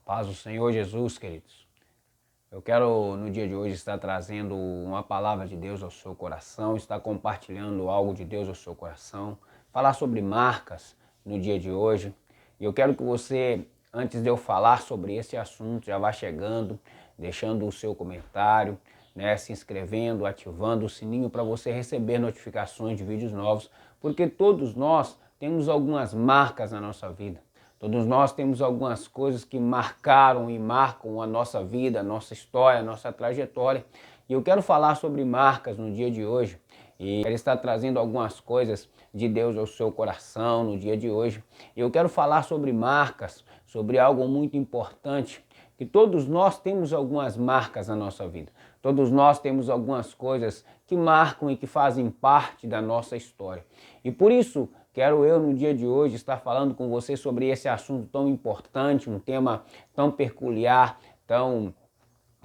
Paz do Senhor Jesus, queridos. Eu quero, no dia de hoje, estar trazendo uma palavra de Deus ao seu coração, estar compartilhando algo de Deus ao seu coração, falar sobre marcas no dia de hoje. E eu quero que você, antes de eu falar sobre esse assunto, já vá chegando, deixando o seu comentário, se inscrevendo, ativando o sininho para você receber notificações de vídeos novos, porque todos nós temos algumas marcas na nossa vida. Todos nós temos algumas coisas que marcaram e marcam a nossa vida, a nossa história, a nossa trajetória. E eu quero falar sobre marcas no dia de hoje. E ele está trazendo algumas coisas de Deus ao seu coração no dia de hoje. E eu quero falar sobre marcas, sobre algo muito importante, que todos nós temos algumas marcas na nossa vida. Todos nós temos algumas coisas que marcam e que fazem parte da nossa história. E por isso, quero eu, no dia de hoje, estar falando com você sobre esse assunto tão importante, um tema tão peculiar, tão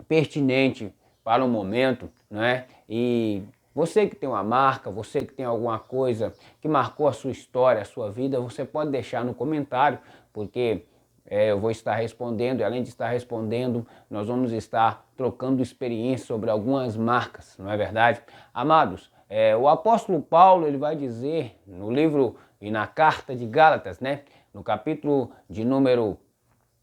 pertinente para o momento, né? E você que tem uma marca, você que tem alguma coisa que marcou a sua história, a sua vida, você pode deixar no comentário, porque eu vou estar respondendo, e além de estar respondendo, nós vamos estar trocando experiência sobre algumas marcas, não é verdade? Amados, o apóstolo Paulo, ele vai dizer no livro e na carta de Gálatas, no capítulo de número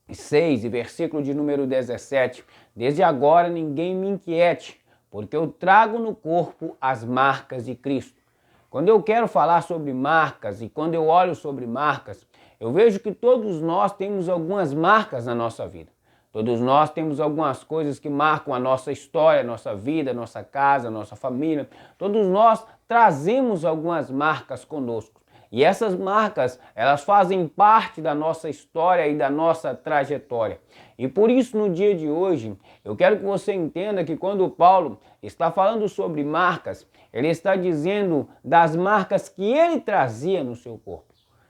6 e versículo de número 17, desde agora ninguém me inquiete, porque eu trago no corpo as marcas de Cristo. Quando eu quero falar sobre marcas e quando eu olho sobre marcas, eu vejo que todos nós temos algumas marcas na nossa vida. Todos nós temos algumas coisas que marcam a nossa história, a nossa vida, a nossa casa, a nossa família. Todos nós trazemos algumas marcas conosco. E essas marcas, elas fazem parte da nossa história e da nossa trajetória. E por isso, no dia de hoje, eu quero que você entenda que quando Paulo está falando sobre marcas, ele está dizendo das marcas que ele trazia no seu corpo.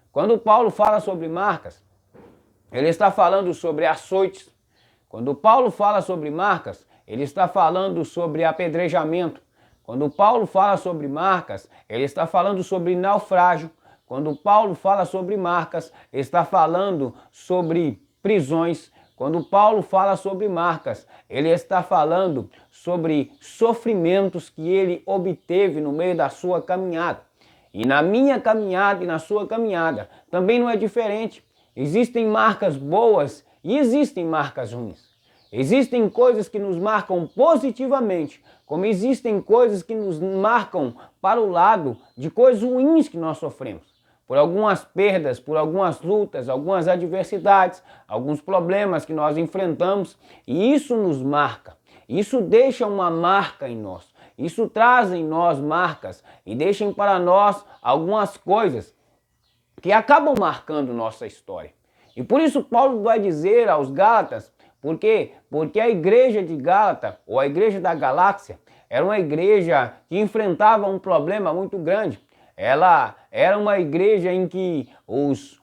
Quando Paulo fala sobre marcas, ele está falando sobre açoites. Quando Paulo fala sobre marcas, ele está falando sobre apedrejamento. Quando Paulo fala sobre marcas, ele está falando sobre naufrágio. Quando Paulo fala sobre marcas, ele está falando sobre prisões. Quando Paulo fala sobre marcas, ele está falando sobre sofrimentos que ele obteve no meio da sua caminhada. E na minha caminhada e na sua caminhada também não é diferente. Existem marcas boas e existem marcas ruins. Existem coisas que nos marcam positivamente, como existem coisas que nos marcam para o lado de coisas ruins que nós sofremos. Por algumas perdas, por algumas lutas, algumas adversidades, alguns problemas que nós enfrentamos, e isso nos marca. Isso deixa uma marca em nós. Isso traz em nós marcas e deixa para nós algumas coisas que acabam marcando nossa história. E por isso Paulo vai dizer aos Gálatas, por quê? Porque a igreja de Gálata, ou a igreja da Galáxia, era uma igreja que enfrentava um problema muito grande. Ela era uma igreja em que os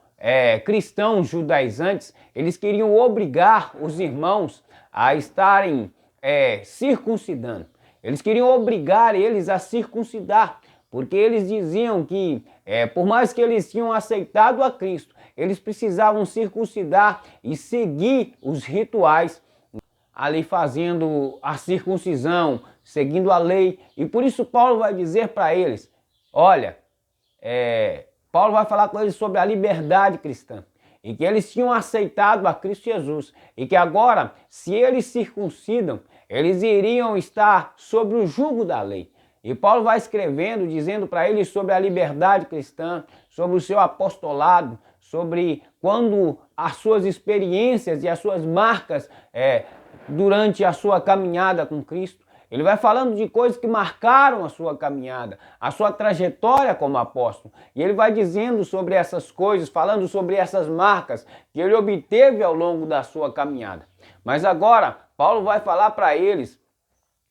cristãos judaizantes, eles queriam obrigar os irmãos a estarem circuncidando. Eles queriam obrigar eles a circuncidar, porque eles diziam que, por mais que eles tinham aceitado a Cristo, eles precisavam circuncidar e seguir os rituais, ali fazendo a circuncisão, seguindo a lei. E por isso Paulo vai dizer para eles, olha, Paulo vai falar com eles sobre a liberdade cristã. E que eles tinham aceitado a Cristo Jesus. E que agora, se eles circuncidam, eles iriam estar sobre o jugo da lei. E Paulo vai escrevendo, dizendo para eles sobre a liberdade cristã, sobre o seu apostolado, sobre quando as suas experiências e as suas marcas durante a sua caminhada com Cristo. Ele vai falando de coisas que marcaram a sua caminhada, a sua trajetória como apóstolo. E ele vai dizendo sobre essas coisas, falando sobre essas marcas que ele obteve ao longo da sua caminhada. Mas agora, Paulo vai falar para eles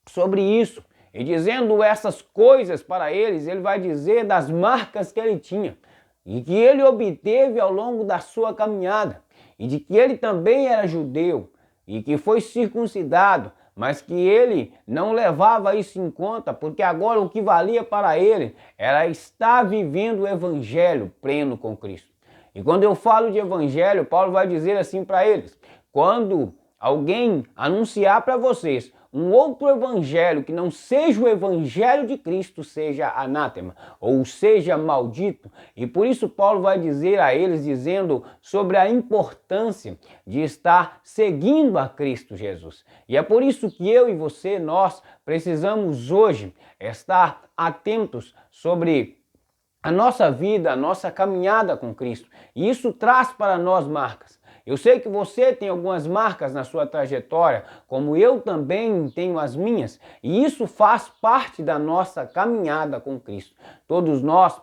sobre isso. E dizendo essas coisas para eles, ele vai dizer das marcas que ele tinha. E que ele obteve ao longo da sua caminhada. E de que ele também era judeu. E que foi circuncidado. Mas que ele não levava isso em conta, porque agora o que valia para ele era estar vivendo o evangelho pleno com Cristo. E quando eu falo de evangelho, Paulo vai dizer assim para eles, quando alguém anunciar para vocês um outro evangelho que não seja o evangelho de Cristo, seja anátema, ou seja maldito. E por isso Paulo vai dizer a eles, dizendo sobre a importância de estar seguindo a Cristo Jesus. E é por isso que eu e você, nós precisamos hoje estar atentos sobre a nossa vida, a nossa caminhada com Cristo. E isso traz para nós marcas. Eu sei que você tem algumas marcas na sua trajetória, como eu também tenho as minhas, e isso faz parte da nossa caminhada com Cristo. Todos nós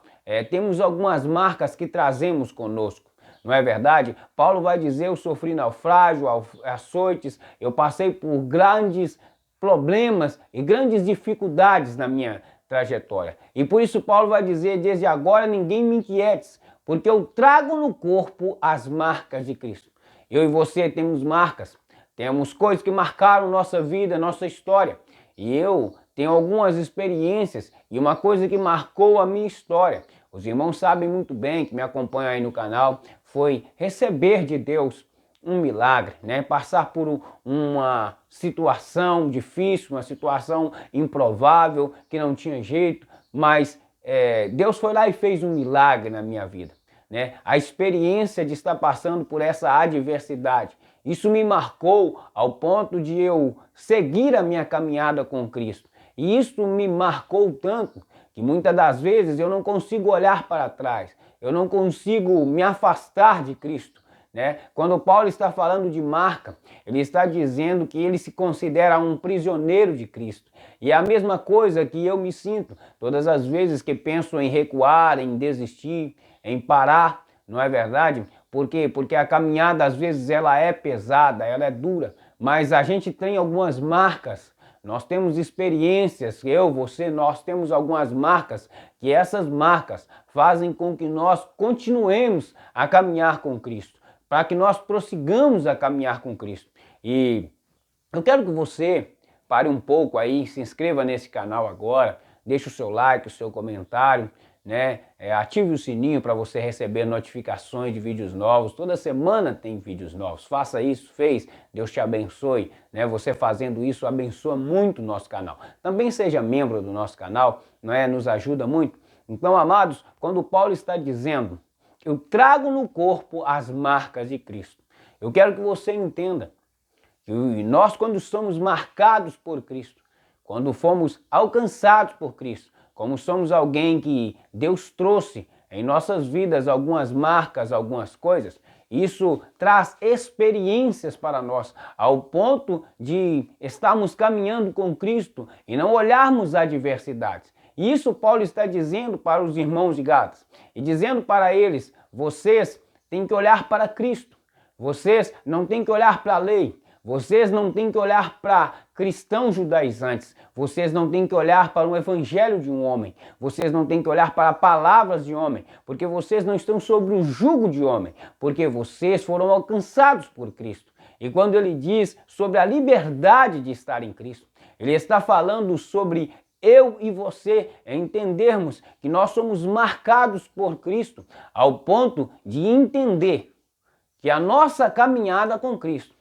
temos algumas marcas que trazemos conosco, não é verdade? Paulo vai dizer, eu sofri naufrágio, açoites, eu passei por grandes problemas e grandes dificuldades na minha trajetória. E por isso Paulo vai dizer, desde agora ninguém me inquietes, porque eu trago no corpo as marcas de Cristo. Eu e você temos marcas, temos coisas que marcaram nossa vida, nossa história. E eu tenho algumas experiências e uma coisa que marcou a minha história. Os irmãos sabem muito bem, que me acompanham aí no canal, foi receber de Deus um milagre, né? Passar por uma situação difícil, uma situação improvável, que não tinha jeito, mas Deus foi lá e fez um milagre na minha vida. Né? A experiência de estar passando por essa adversidade, isso me marcou ao ponto de eu seguir a minha caminhada com Cristo. E isso me marcou tanto que muitas das vezes eu não consigo olhar para trás, eu não consigo me afastar de Cristo. Né? Quando Paulo está falando de marca, ele está dizendo que ele se considera um prisioneiro de Cristo. E é a mesma coisa que eu me sinto todas as vezes que penso em recuar, em desistir, em parar, não é verdade? Por quê? Porque a caminhada às vezes ela é pesada, ela é dura, mas a gente tem algumas marcas, nós temos experiências, eu, você, nós temos algumas marcas, que essas marcas fazem com que nós continuemos a caminhar com Cristo, para que nós prossigamos a caminhar com Cristo. E eu quero que você pare um pouco aí, se inscreva nesse canal agora, deixe o seu like, o seu comentário, né? Ative o sininho para você receber notificações de vídeos novos. Toda semana tem vídeos novos. Faça isso, fez, Deus te abençoe, né? Você fazendo isso abençoa muito o nosso canal. Também seja membro do nosso canal, não é? Nos ajuda muito. Então, amados, quando Paulo está dizendo, eu trago no corpo as marcas de Cristo, eu quero que você entenda que nós, quando somos marcados por Cristo, quando fomos alcançados por Cristo, como somos alguém que Deus trouxe em nossas vidas algumas marcas, algumas coisas, isso traz experiências para nós, ao ponto de estarmos caminhando com Cristo e não olharmos adversidades. E isso Paulo está dizendo para os irmãos de Gálatas e dizendo para eles, vocês têm que olhar para Cristo, vocês não têm que olhar para a lei, vocês não têm que olhar para cristãos judaizantes, vocês não têm que olhar para o evangelho de um homem, vocês não têm que olhar para palavras de homem, porque vocês não estão sob o jugo de homem, porque vocês foram alcançados por Cristo. E quando ele diz sobre a liberdade de estar em Cristo, ele está falando sobre eu e você entendermos que nós somos marcados por Cristo, ao ponto de entender que a nossa caminhada com Cristo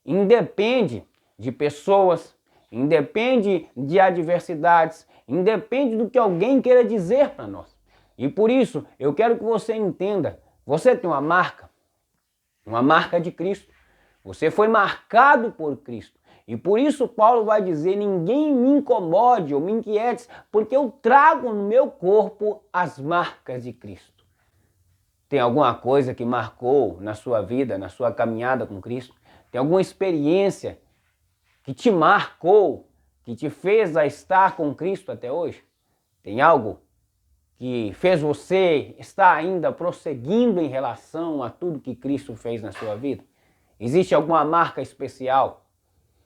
independe de pessoas, independe de adversidades, independe do que alguém queira dizer para nós. E por isso, eu quero que você entenda, você tem uma marca de Cristo. Você foi marcado por Cristo. E por isso Paulo vai dizer, ninguém me incomode ou me inquiete, porque eu trago no meu corpo as marcas de Cristo. Tem alguma coisa que marcou na sua vida, na sua caminhada com Cristo? Tem alguma experiência que te marcou, que te fez a estar com Cristo até hoje? Tem algo que fez você estar ainda prosseguindo em relação a tudo que Cristo fez na sua vida? Existe alguma marca especial?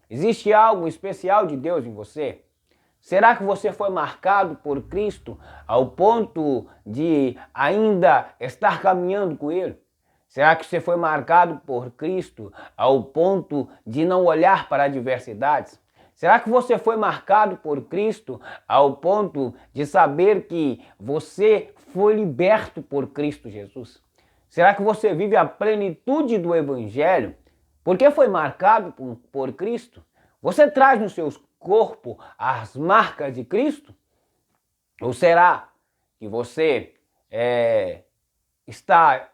Existe algo especial de Deus em você? Será que você foi marcado por Cristo ao ponto de ainda estar caminhando com Ele? Será que você foi marcado por Cristo ao ponto de não olhar para adversidades? Será que você foi marcado por Cristo ao ponto de saber que você foi liberto por Cristo Jesus? Será que você vive a plenitude do Evangelho Porque foi marcado por Cristo? Você traz no seu corpo as marcas de Cristo? Ou será que você está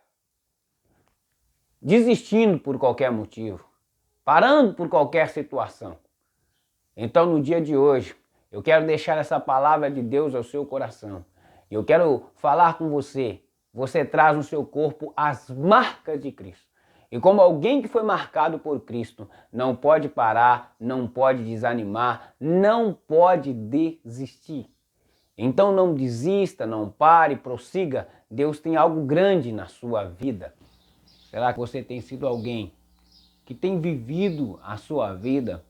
desistindo por qualquer motivo, parando por qualquer situação? Então, no dia de hoje, eu quero deixar essa palavra de Deus ao seu coração. Eu quero falar com você. Você traz no seu corpo as marcas de Cristo. E como alguém que foi marcado por Cristo, não pode parar, não pode desanimar, não pode desistir. Então não desista, não pare, prossiga. Deus tem algo grande na sua vida. Será que você tem sido alguém que tem vivido a sua vida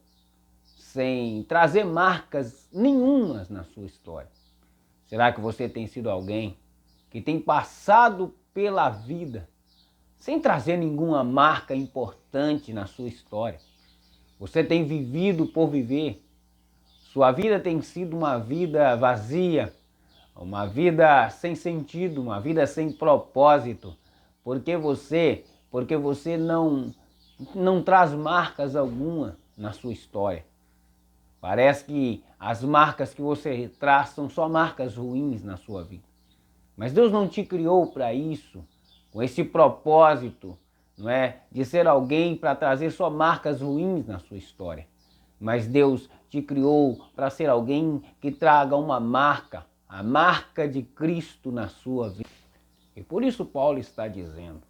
sem trazer marcas nenhumas na sua história? Será que você tem sido alguém que tem passado pela vida sem trazer nenhuma marca importante na sua história? Você tem vivido por viver. Sua vida tem sido uma vida vazia, uma vida sem sentido, uma vida sem propósito, porque você não traz marcas alguma na sua história. Parece que as marcas que você traz são só marcas ruins na sua vida. Mas Deus não te criou para isso, com esse propósito, não é, de ser alguém para trazer só marcas ruins na sua história. Mas Deus te criou para ser alguém que traga uma marca, a marca de Cristo na sua vida. E por isso Paulo está dizendo: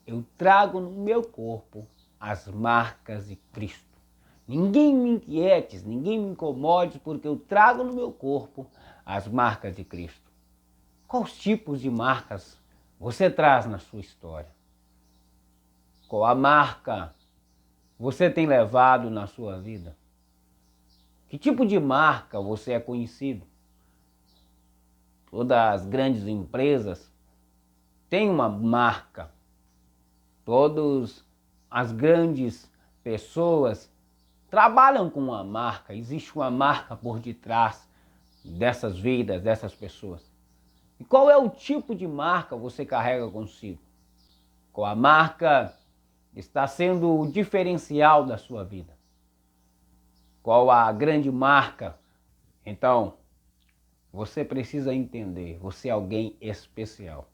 eu trago no meu corpo as marcas de Cristo. Ninguém me inquiete, ninguém me incomode, porque eu trago no meu corpo as marcas de Cristo. Quais tipos de marcas você traz na sua história? Qual a marca você tem levado na sua vida? Que tipo de marca você é conhecido? Todas as grandes empresas têm uma marca. Todas as grandes pessoas trabalham com uma marca. Existe uma marca por detrás dessas vidas, dessas pessoas. E qual é o tipo de marca você carrega consigo? Qual a marca está sendo o diferencial da sua vida? Qual a grande marca? Então, você precisa entender, você é alguém especial.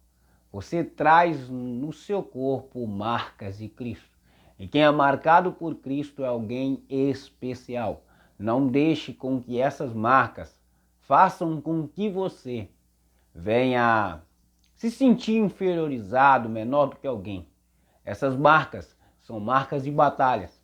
Você traz no seu corpo marcas de Cristo. E quem é marcado por Cristo é alguém especial. Não deixe com que essas marcas façam com que você venha se sentir inferiorizado, menor do que alguém. Essas marcas são marcas de batalhas.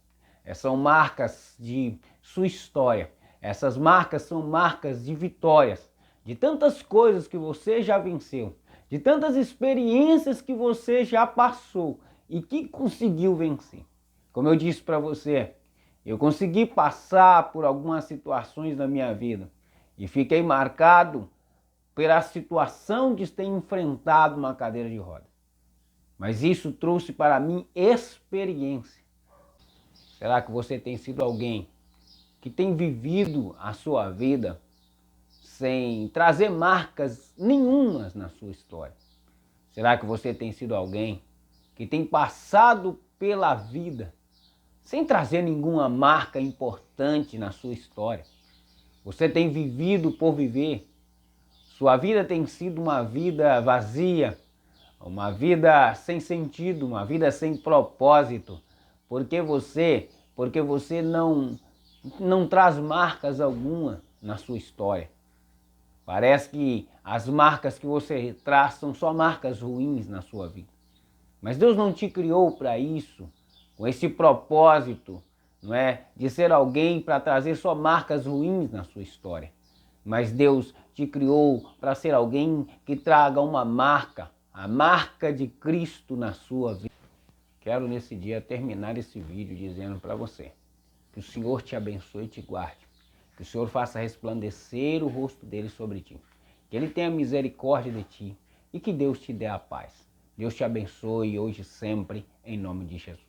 São marcas de sua história. Essas marcas são marcas de vitórias, de tantas coisas que você já venceu, de tantas experiências que você já passou e que conseguiu vencer. Como eu disse para você, eu consegui passar por algumas situações na minha vida e fiquei marcado pela situação de ter enfrentado uma cadeira de rodas. Mas isso trouxe para mim experiência. Será que você tem sido alguém que tem vivido a sua vida sem trazer marcas nenhumas na sua história? Será que você tem sido alguém que tem passado pela vida sem trazer nenhuma marca importante na sua história? Você tem vivido por viver. Sua vida tem sido uma vida vazia, uma vida sem sentido, uma vida sem propósito, porque você não traz marcas alguma na sua história. Parece que as marcas que você traz são só marcas ruins na sua vida. Mas Deus não te criou para isso, com esse propósito, não é, de ser alguém para trazer só marcas ruins na sua história. Mas Deus te criou para ser alguém que traga uma marca, a marca de Cristo na sua vida. Quero nesse dia terminar esse vídeo dizendo para você que o Senhor te abençoe e te guarde, que o Senhor faça resplandecer o rosto dele sobre ti, que ele tenha misericórdia de ti e que Deus te dê a paz. Deus te abençoe hoje e sempre, em nome de Jesus.